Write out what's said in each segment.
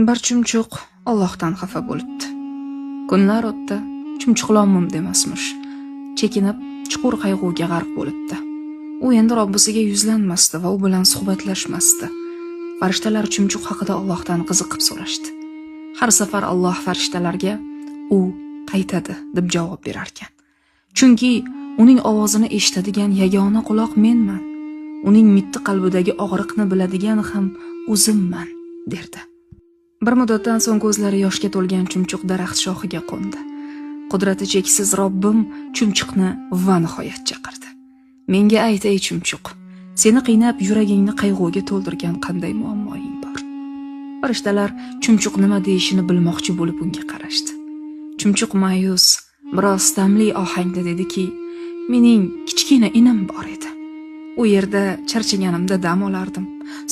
Bir chumchuq Allohdan xafa bo'libdi. Kunlar o'tdi, chumchuqlonmim demasmish. Chekinib, chuqur qayg'uga g'arq bo'libdi. U endi Robbisiga yuzlanmasdi va u bilan suhbatlashmasdi. Farishtalar chumchuq haqida Allohdan qiziqib so'rashdi. Har safar Alloh farishtalarga u qaytadi deb javob berar ekan. Chunki uning ovozini eshitadigan yagona quloq menman. Uning mitti qalbidagi og'riqni biladigan ham o'zimman, derdi. Bir muddatdan so'ng ko'zlari yoshga to'lgan chumchuq daraxt shoxiga qo'ndi. Qudrati cheksiz Robbim chumchuqni va nihoyat chaqirdi. Menga ayt ey chumchuq, seni qiynab yuragingni qayg'uga to'ldirgan qanday muammoing bor? Farishtalar chumchuq nima deyishini bilmoqchi bo'lib unga qarashdi. Chumchuq ma'yus, biroz tamli ohangda dediki, mening kichkina inim bor edi. U yerda charchaganimda dam olardim,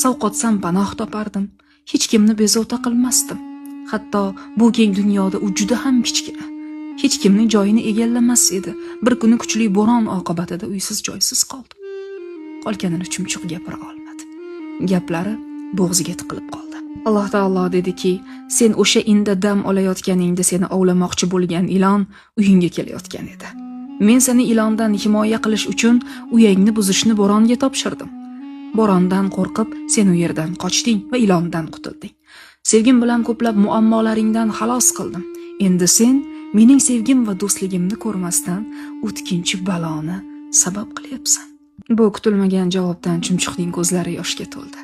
sovqotsam panoh topardim. Hech kimni bezovta qilmasdim. Hatto bu keng dunyoda u juda ham kichkina. Hech kimning joyini egallamas edi. Bir kuni kuchli bo'ron oqibatida uysiz joysiz qoldi. Qolganini chumchuq gapira olmadi. Gaplari bo'g'ziga tiqilib qoldi. Alloh taolo dediki, sen o'sha inda dam olayotganingda seni ovlamoqchi bo'lgan ilon uyingga kelayotgan edi. Men seni ilondan himoya qilish uchun uyingni buzishni bo'ronga topshirdim. Bo'rondan qo'rqib, sen u yerdan qochding va ilondan qutulding. Sevgim bilan ko'plab muammolaringdan xalos qildim. Endi sen mening sevgim va do'stligimni ko'rmasdan o'tkinchi baloni sabab qilyapsan. Bu kutilmagan javobdan chumchuqning ko'zlari yoshga to'ldi.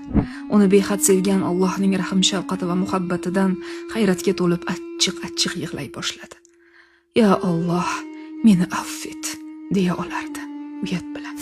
Uni behad sevgan Allohning rahim shafqati va muhabbatidan hayratga to'lib achchiq yig'lay boshladi. Ya Alloh, meni affet, deya olardi uyat bilan.